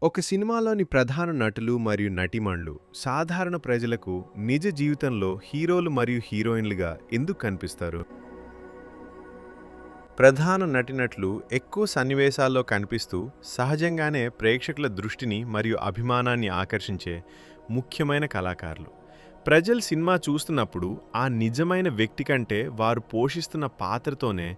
ఒక సినిమాలోని ప్రధాన నటులు మరియు నటీమణులు సాధారణ ప్రజలకు నిజ జీవితంలో హీరోలు మరియు హీరోయిన్లుగా ఎందుకు కనిపిస్తారు? ప్రధాన నటీనటులు ఎక్కువ సన్నివేశాల్లో కనిపిస్తూ సహజంగానే ప్రేక్షకుల దృష్టిని మరియు అభిమానాన్ని ఆకర్షించే ముఖ్యమైన కళాకారులు. ప్రజలు సినిమా చూస్తున్నప్పుడు ఆ నిజమైన వ్యక్తి కంటే వారు పోషిస్తున్న పాత్రతోనే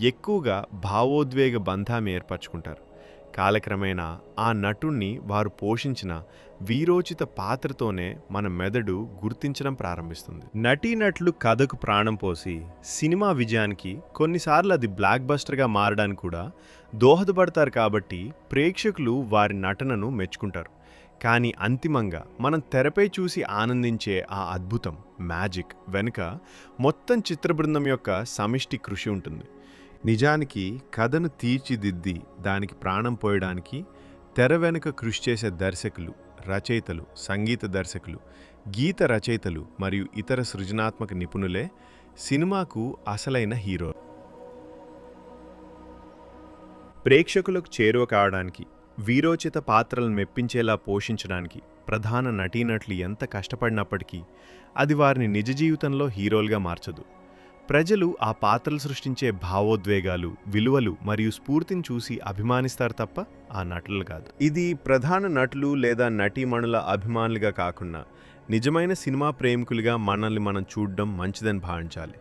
ఎక్కువగా భావోద్వేగ బంధాన్ని ఏర్పరచుకుంటారు. కాలక్రమేణా ఆ నటుణ్ణి వారు పోషించిన వీరోచిత పాత్రతోనే మన మెదడు గుర్తించడం ప్రారంభిస్తుంది. నటీనటులు కథకు ప్రాణం పోసి సినిమా విజయానికి, కొన్నిసార్లు అది బ్లాక్ బస్టర్గా మారడానికి కూడా దోహదపడతారు. కాబట్టి ప్రేక్షకులు వారి నటనను మెచ్చుకుంటారు. కానీ అంతిమంగా మనం తెరపై చూసి ఆనందించే ఆ అద్భుతం, మ్యాజిక్ వెనుక మొత్తం చిత్రబృందం యొక్క సమిష్టి కృషి ఉంటుంది. నిజానికి కథను తీర్చిదిద్ది దానికి ప్రాణం పోయడానికి తెర వెనుక కృషి చేసే దర్శకులు, రచయితలు, సంగీత దర్శకులు, గీత రచయితలు మరియు ఇతర సృజనాత్మక నిపుణులే సినిమాకు అసలైన హీరో. ప్రేక్షకులకు చేరువ కావడానికి, వీరోచిత పాత్రలను మెప్పించేలా పోషించడానికి ప్రధాన నటీనటులు ఎంత కష్టపడినప్పటికీ అది వారిని నిజ జీవితంలో హీరోలుగా మార్చదు. ప్రజలు ఆ పాత్రలు సృష్టించే భావోద్వేగాలు, విలువలు మరియు స్ఫూర్తిని చూసి అభిమానిస్తారు తప్ప ఆ నటులు కాదు. ఇది ప్రధాన నటులు లేదా నటీమణుల అభిమానులుగా కాకుండా నిజమైన సినిమా ప్రేమికులుగా మనల్ని మనం చూడడం మంచిదని భావించాలి.